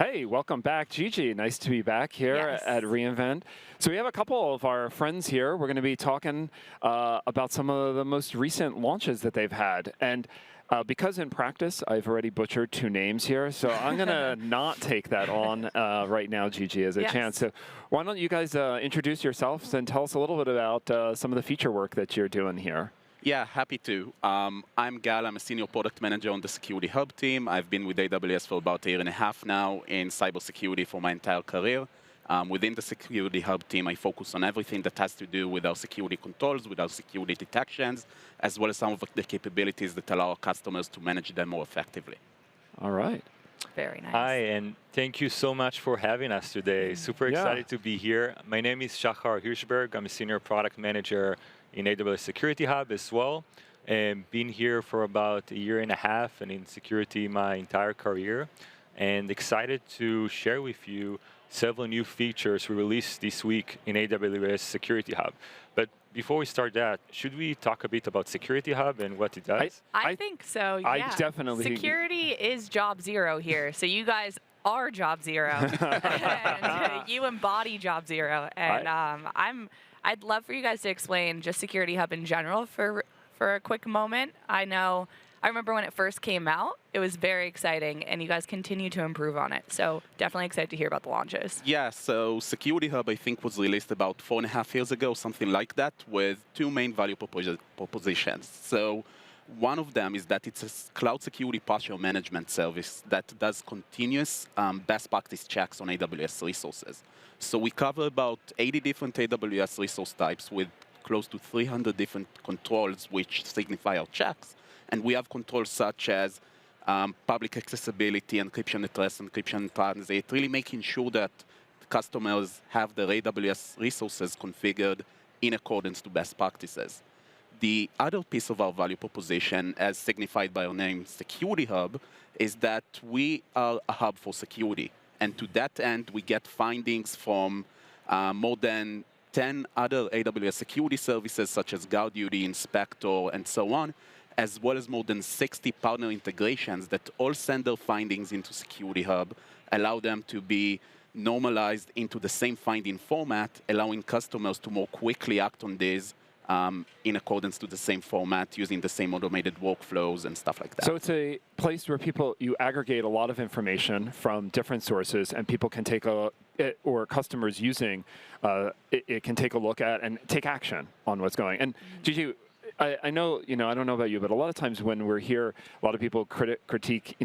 Hey, welcome back, Gigi. Nice to be back here at reInvent. So we have a couple of our friends here. We're going to be talking about some of the most recent launches that they've had. And because in practice, I've already butchered two names here, so I'm going to not take that on right now, Gigi, as a chance. So why don't you guys introduce yourselves and tell us a little bit about some of the feature work that you're doing here. Yeah, happy to. I'm Gal. I'm a senior product manager on the Security Hub team. I've been with AWS for about 1.5 years now in cybersecurity for my entire career. Within the Security Hub team, I focus on everything that has to do with our security controls, with our security detections, as well as some of the capabilities that allow our customers to manage them more effectively. All right. Very nice. Hi, and thank you so much for having us today. Super excited to be here. My name is Shachar Hirschberg. I'm a senior product manager in AWS Security Hub as well, and been here for about 1.5 years and in security my entire career, and excited to share with you several new features we released this week in AWS Security Hub. But before we start that, should we talk a bit about Security Hub and what it does? I think so, yeah. I definitely. Security is job zero here, so you guys are job zero. And you embody job zero. And I'd love for you guys to explain just Security Hub in general for a quick moment. I remember when it first came out, it was very exciting, and you guys continue to improve on it. So definitely excited to hear about the launches. Yeah, so Security Hub, I think, was released about 4.5 years ago, something like that, with two main value propositions. So one of them is that it's a cloud security posture management service that does continuous best practice checks on AWS resources. So we cover about 80 different AWS resource types with close to 300 different controls which signify our checks. And we have controls such as public accessibility, encryption at rest, encryption in transit, really making sure that customers have their AWS resources configured in accordance to best practices. The other piece of our value proposition, as signified by our name, Security Hub, is that we are a hub for security. And to that end, we get findings from more than 10 other AWS security services, such as GuardDuty, Inspector, and so on, as well as more than 60 partner integrations that all send their findings into Security Hub, allow them to be normalized into the same finding format, allowing customers to more quickly act on these in accordance to the same format, using the same automated workflows and stuff like that. So it's a place where you aggregate a lot of information from different sources, and people can take or customers using it can take a look at and take action on what's going. And Gigi, I know, I don't know about you, but a lot of times when we're here, a lot of people critique,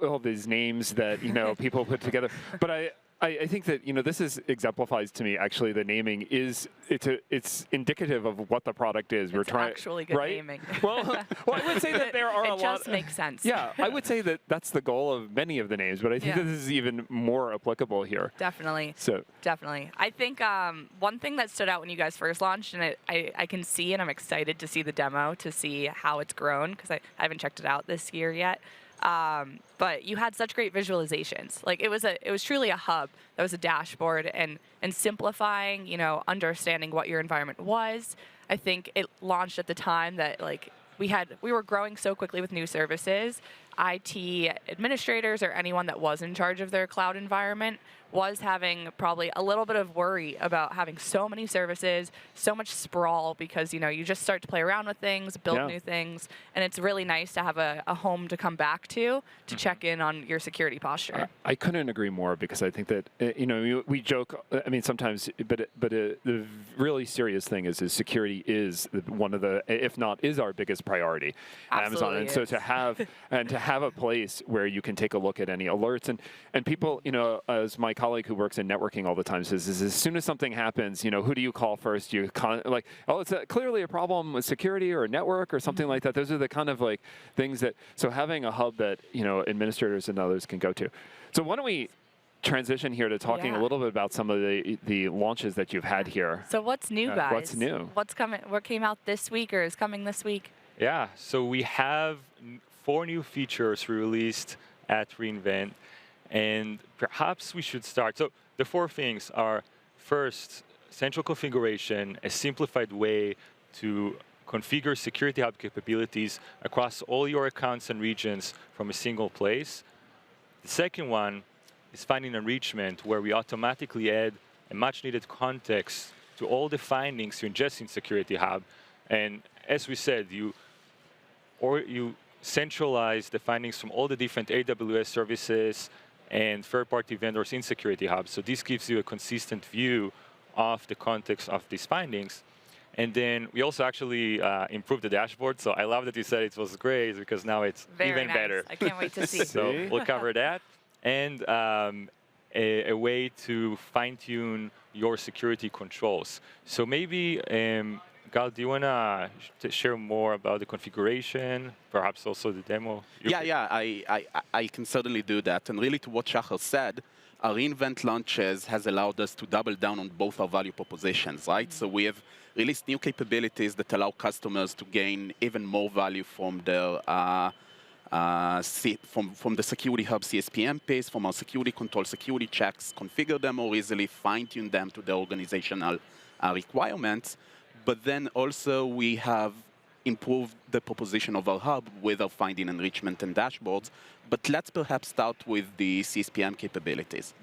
all these names that, people put together. But I think that this exemplifies to me actually the naming it's indicative of what the product is. We're trying actually good naming. Well, I would say that there are a lot. It just makes sense. Yeah, I would say that that's the goal of many of the names, but I think that this is even more applicable here. Definitely. So definitely, I think one thing that stood out when you guys first launched, and I can see, and I'm excited to see the demo to see how it's grown because I haven't checked it out this year yet. But you had such great visualizations. Like it was truly a hub that was a dashboard and simplifying, understanding what your environment was. I think it launched at the time that we were growing so quickly with new services. IT administrators or anyone that was in charge of their cloud environment was having probably a little bit of worry about having so many services, so much sprawl, because you just start to play around with things, build new things, and it's really nice to have a home to come back to check in on your security posture. I couldn't agree more, because I think that we joke. I mean, sometimes, but the really serious thing is security is one of the, if not is our biggest priority at Amazon. And so to have a place where you can take a look at any alerts and people, as my colleague who works in networking all the time says, is as soon as something happens, who do you call first? It's clearly a problem with security or a network or something like that. Those are the kind of things that, so having a hub that, administrators and others can go to. So why don't we transition here to talking a little bit about some of the launches that you've had here. So what's new, guys? What's new? What's coming? What came out this week or is coming this week? Yeah, so we have 4 new features we released at reInvent. And perhaps we should start. So the 4 things are, first, central configuration, a simplified way to configure Security Hub capabilities across all your accounts and regions from a single place. The second one, is finding enrichment, where we automatically add a much needed context to all the findings you ingest in Security Hub. And as we said, you centralize the findings from all the different AWS services and third-party vendors in Security Hub. So this gives you a consistent view of the context of these findings. And then we also actually improved the dashboard. So I love that you said it was great, because now it's even better. I can't wait to see. So we'll cover that. And a way to fine-tune your security controls. So maybe, Gal, do you want to share more about the configuration, perhaps also the demo? I can certainly do that. And really, to what Shachar said, our reInvent launches has allowed us to double down on both our value propositions, right? So we have released new capabilities that allow customers to gain even more value from their from the Security Hub CSPM piece, from our security control, security checks, configure them more easily, fine-tune them to the organizational requirements. But then also we have improved the proposition of our hub with our finding enrichment and dashboards. But let's perhaps start with the CSPM capabilities.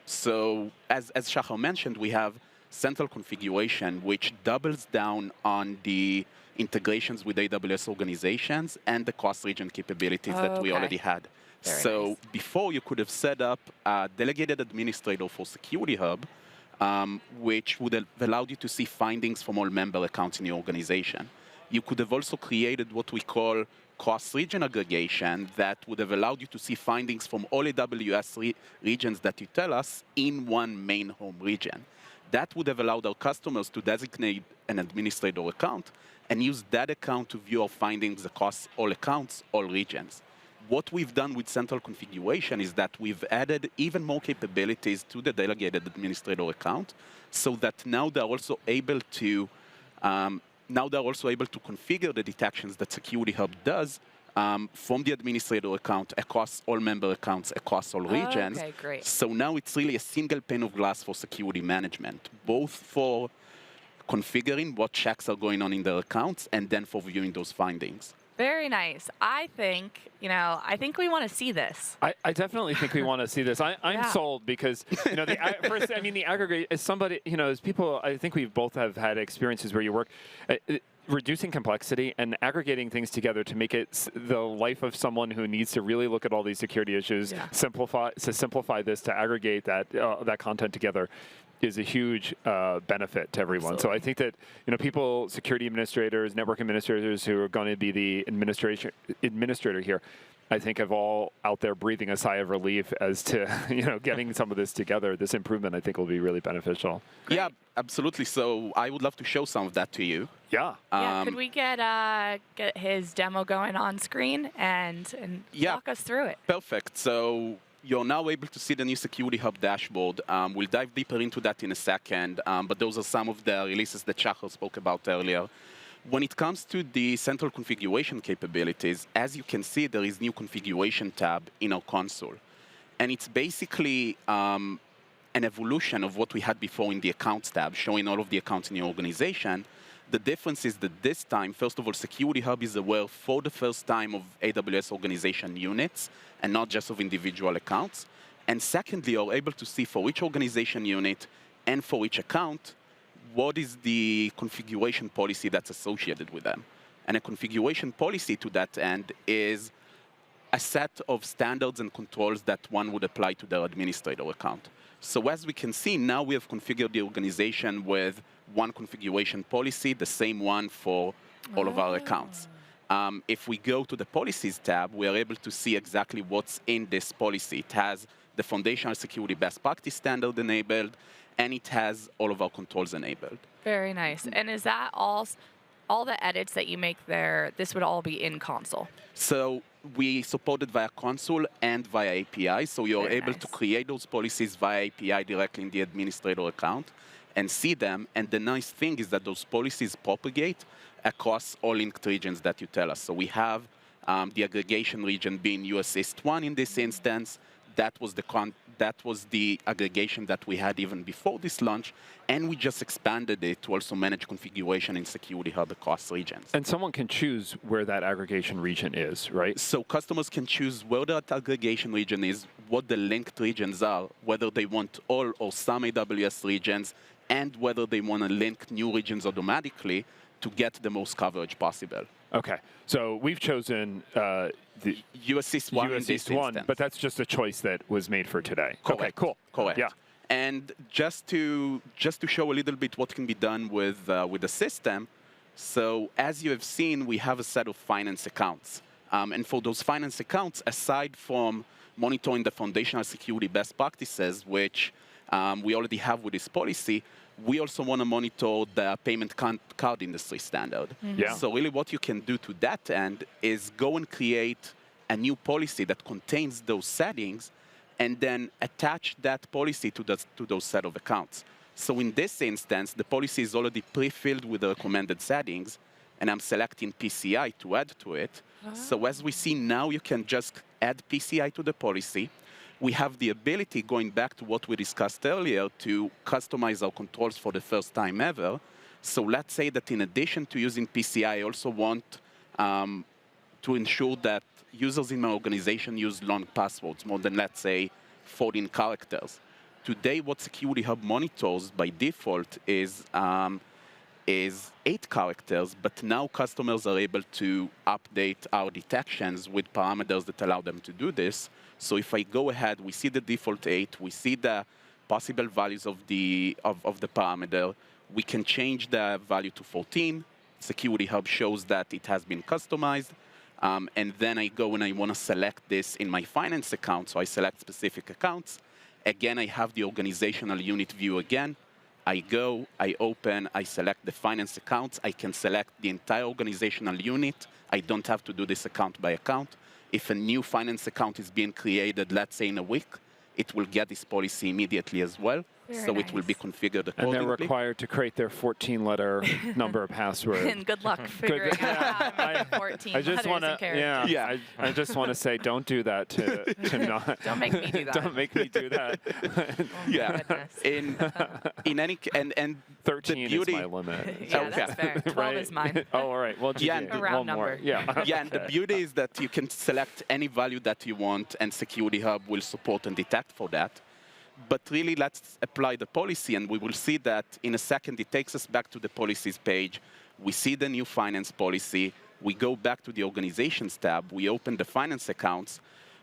So as Shachar mentioned, we have central configuration, which doubles down on the integrations with AWS organizations and the cross-region capabilities that we already had. Very nice. Before, you could have set up a delegated administrator for Security Hub, which would have allowed you to see findings from all member accounts in your organization. You could have also created what we call cross-region aggregation that would have allowed you to see findings from all AWS regions that you tell us in one main home region. That would have allowed our customers to designate an administrator account and use that account to view our findings across all accounts, all regions. What we've done with central configuration is that we've added even more capabilities to the delegated administrator account, so that now they're also able to configure the detections that Security Hub does from the administrator account across all member accounts, across all regions. Okay, great. So now it's really a single pane of glass for security management, both for configuring what checks are going on in their accounts and then for viewing those findings. Very nice. I think we want to see this. I definitely think we want to see this. I'm sold, because the aggregate, as somebody, as people, I think we both have had experiences where you work. Reducing complexity and aggregating things together to make it the life of someone who needs to really look at all these security issues, simplify this, to aggregate that content together, is a huge benefit to everyone. Absolutely. So I think that people, security administrators, network administrators who are going to be the administrator here, I think have all out there breathing a sigh of relief as to getting some of this together. This improvement, I think, will be really beneficial. Great. Yeah, absolutely. So I would love to show some of that to you. Yeah. Could we get his demo going on screen and walk us through it? Perfect. So you're now able to see the new Security Hub dashboard. We'll dive deeper into that in a second, but those are some of the releases that Shachar spoke about earlier. When it comes to the central configuration capabilities, as you can see, there is new configuration tab in our console. And it's basically an evolution of what we had before in the accounts tab, showing all of the accounts in your organization. The difference is that this time, first of all, Security Hub is aware for the first time of AWS organization units and not just of individual accounts. And secondly, you're able to see for each organization unit and for each account, what is the configuration policy that's associated with them. And a configuration policy to that end is a set of standards and controls that one would apply to their administrator account. So as we can see, now we have configured the organization with one configuration policy, the same one for all of our accounts. If we go to the Policies tab, we are able to see exactly what's in this policy. It has the foundational security best practice standard enabled, and it has all of our controls enabled. Very nice. And is that all the edits that you make there, this would all be in console? So we support it via console and via API, so you're able to create those policies via API directly in the administrator account and see them. And the nice thing is that those policies propagate across all linked regions that you tell us. So we have the aggregation region being US East 1 in this instance. That was that was the aggregation that we had even before this launch, and we just expanded it to also manage configuration in Security Hub across regions. And someone can choose where that aggregation region is, right? So customers can choose where that aggregation region is, what the linked regions are, whether they want all or some AWS regions, and whether they want to link new regions automatically to get the most coverage possible. Okay, so we've chosen the US East 1 in US this East 1, instance. but that's just a choice that was made for today. Correct. Okay, cool. Correct. Yeah. And just to show a little bit what can be done with the system, so as you have seen, we have a set of finance accounts. And for those finance accounts, aside from monitoring the foundational security best practices, which we already have with this policy, we also want to monitor the payment card industry standard. Yeah. So really what you can do to that end is go and create a new policy that contains those settings and then attach that policy to those set of accounts. So in this instance, the policy is already pre-filled with the recommended settings, and I'm selecting PCI to add to it. So as we see now, you can just add PCI to the policy. We have the ability, going back to what we discussed earlier, to customize our controls for the first time ever. So let's say that in addition to using PCI, I also want to ensure that users in my organization use long passwords, more than, let's say, 14 characters. Today, what Security Hub monitors by default is 8 characters, but now customers are able to update our detections with parameters that allow them to do this. So if I go ahead, we see the default 8, we see the possible values of the parameter, we can change the value to 14. Security Hub shows that it has been customized. And then I go and I want to select this in my finance account, so I select specific accounts. Again, I have the organizational unit view again. I go, I open, I select the finance accounts. I can select the entire organizational unit. I don't have to do this account by account. If a new finance account is being created, let's say in a week, it will get this policy immediately as well. So it will be configured accordingly. And they're required to create their 14-letter number password. And good luck figuring out how to 14 I just want to, I just want to say, don't do that to not. Don't make me do that. Don't make me do that. Yeah. In any and 13 the beauty, is my limit. Yeah, that's fair. 12 is mine. Oh, all right. Well, Yeah, GG, and a round one more. number. Yeah. yeah, and the beauty is that you can select any value that you want, and Security Hub will support and detect for that. But really, let's apply the policy, and we will see that in a second. It takes us back to the policies page. We see the new finance policy. We go back to the organizations tab. We open the finance accounts.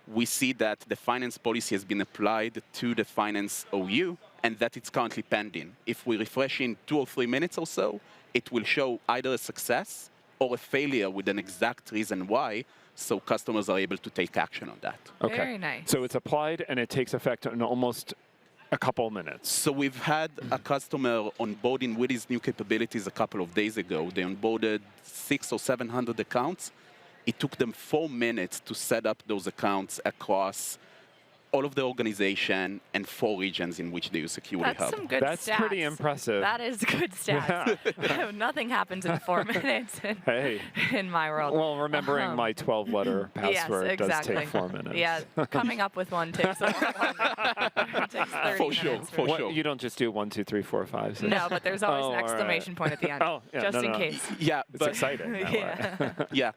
We see that the finance policy has been applied to the finance OU, and that it's currently pending. If we refresh in 2 or 3 minutes or so, it will show either a success or a failure with an exact reason why, so customers are able to take action on that. Okay. Very nice. So it's applied, and it takes effect in almost a couple minutes. So we've had a customer onboarding with these new capabilities a couple of days ago. They onboarded 600 or 700 accounts. It took them 4 minutes to set up those accounts across all of the organization and 4 regions in which they use Security That's Hub. some good That's stats. pretty impressive. That is good stats. Nothing happens in 4 minutes Hey. in my world. Well, remembering my 12-letter password yes, exactly. does take 4 minutes. Yeah, coming up with one takes a while. Takes 30 For sure, minutes. for What, sure. you don't just do 1, 2, 3, 4, 5, 6. No, but there's always Oh, an all right. exclamation point at the end, Oh, yeah, just no, in no. case. Yeah, It's but exciting. That way. Yeah. yeah,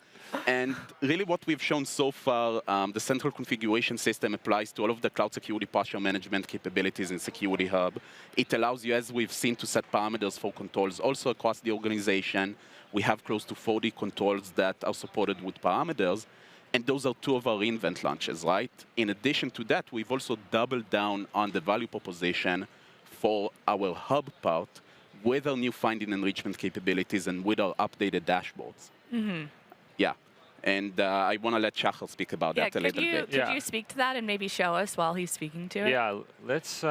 and really what we've shown so far, the central configuration system applies to all of the cloud security posture management capabilities in Security Hub. It allows you, as we've seen, to set parameters for controls also across the organization. We have close to 40 controls that are supported with parameters, and those are 2 of our reInvent launches, right? In addition to that, we've also doubled down on the value proposition for our hub part with our new finding enrichment capabilities and with our updated dashboards. Mm-hmm. Yeah. And I want to let Shachar speak about that a little bit. Could you speak to that and maybe show us while he's speaking to it? Yeah, let's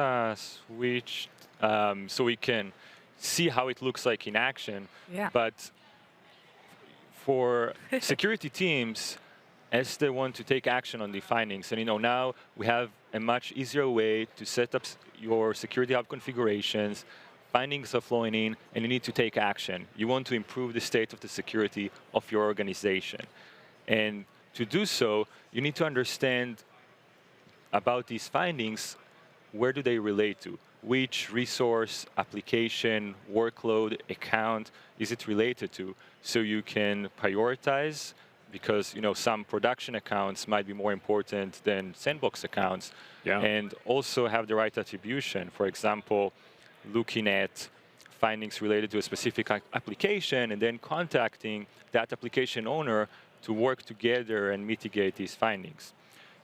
switch so we can see how it looks like in action. Yeah. But for security teams, as they want to take action on the findings, and now we have a much easier way to set up your Security Hub configurations. Findings are flowing in, and you need to take action. You want to improve the state of the security of your organization. And to do so, you need to understand about these findings where do they relate to? Which resource, application, workload, account is it related to? So you can prioritize, because some production accounts might be more important than sandbox accounts, and also have the right attribution. For example, looking at findings related to a specific application and then contacting that application owner to work together and mitigate these findings.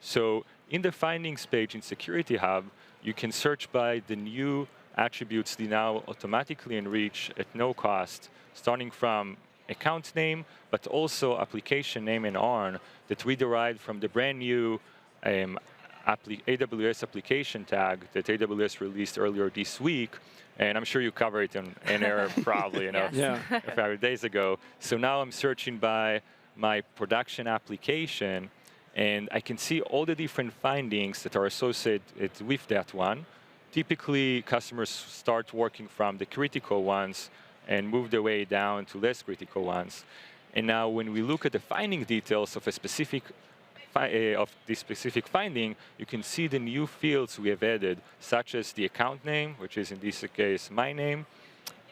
So in the findings page in Security Hub, you can search by the new attributes they now automatically enrich at no cost, starting from account name, but also application name and ARN that we derived from the brand new AWS application tag that AWS released earlier this week. And I'm sure you covered it on AWS probably, a few days ago. So now I'm searching by my production application, and I can see all the different findings that are associated with that one. Typically, customers start working from the critical ones and move their way down to less critical ones. And now when we look at the finding details of this specific finding, you can see the new fields we have added, such as the account name, which is in this case my name.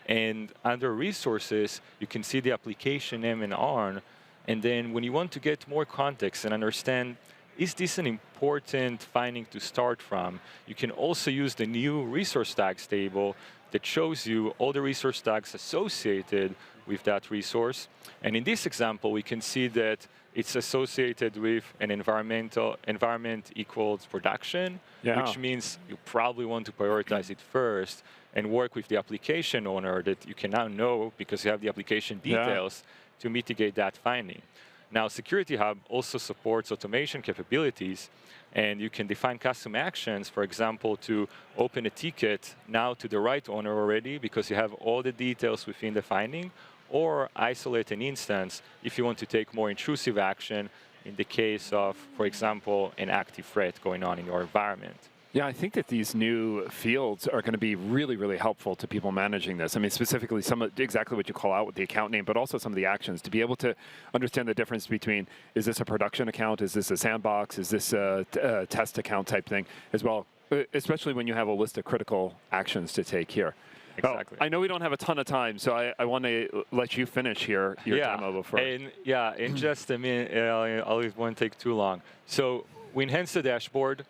And under resources, you can see the application name and ARN. And then when you want to get more context and understand, is this an important finding to start from, you can also use the new resource tags table that shows you all the resource tags associated with that resource. And in this example, we can see that it's associated with an environment equals production, which means you probably want to prioritize it first and work with the application owner that you can now know because you have the application details to mitigate that finding. Now, Security Hub also supports automation capabilities, and you can define custom actions, for example, to open a ticket now to the right owner already because you have all the details within the finding, or isolate an instance if you want to take more intrusive action in the case of, for example, an active threat going on in your environment. Yeah, I think that these new fields are going to be really, really helpful to people managing this. I mean, specifically exactly what you call out with the account name, but also some of the actions to be able to understand the difference between, is this a production account, is this a sandbox, is this a test account type thing as well, especially when you have a list of critical actions to take here. Exactly. I know we don't have a ton of time, so I want to let you finish your demo before. In just a minute, it won't take too long. So we enhanced the dashboard.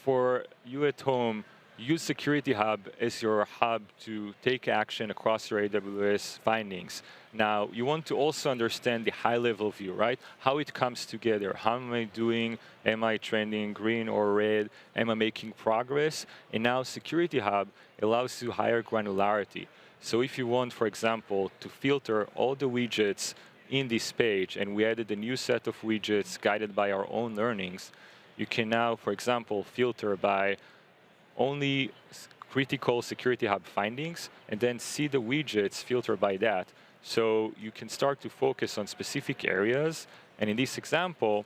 For you at home, use Security Hub as your hub to take action across your AWS findings. Now, you want to also understand the high-level view, right? How it comes together. How am I doing? Am I trending green or red? Am I making progress? And now Security Hub allows you higher granularity. So if you want, for example, to filter all the widgets in this page, and we added a new set of widgets guided by our own learnings, you can now, for example, filter by only critical Security Hub findings, and then see the widgets filter by that. So you can start to focus on specific areas. And in this example,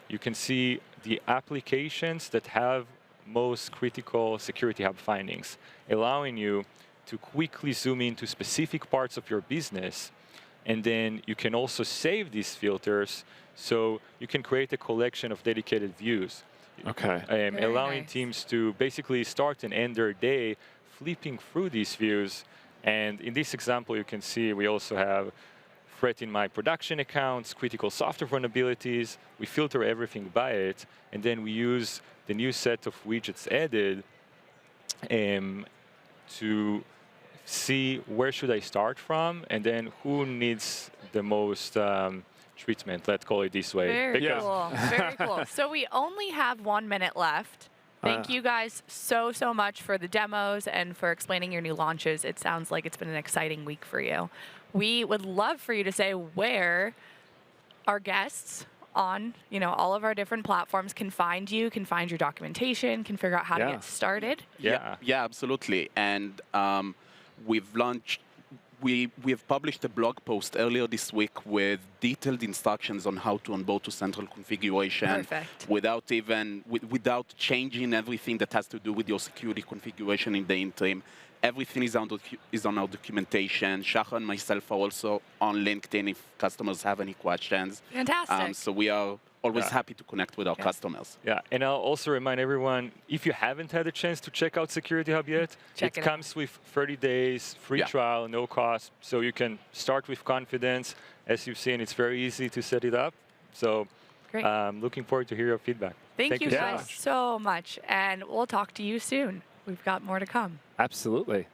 you can see the applications that have most critical Security Hub findings, allowing you to quickly zoom into specific parts of your business. And then you can also save these filters, so you can create a collection of dedicated views. Allowing teams to basically start and end their day flipping through these views. And in this example, you can see we also have threat in my production accounts, critical software vulnerabilities. We filter everything by it, and then we use the new set of widgets added to see where should I start from, and then who needs the most treatment, let's call it this way. Very cool. Very cool. So we only have 1 minute left. Thank you guys so much for the demos and for explaining your new launches. It sounds like it's been an exciting week for you. We would love for you to say where our guests on all of our different platforms can find you, can find your documentation, can figure out how to get started. Yeah, absolutely. And we have published a blog post earlier this week with detailed instructions on how to onboard to central configuration without changing everything that has to do with your security configuration in the interim. Everything is on our documentation. Shachar and myself are also on LinkedIn if customers have any questions. Fantastic. So we are always Yeah. happy to connect with our customers. Yeah, and I'll also remind everyone, if you haven't had a chance to check out Security Hub yet, Check it it comes with 30 days, free Yeah. trial, no cost, so you can start with confidence. As you've seen, it's very easy to set it up. So Great. looking forward to hear your feedback. Thank you so guys much. so much. And we'll talk to you soon. We've got more to come. Absolutely.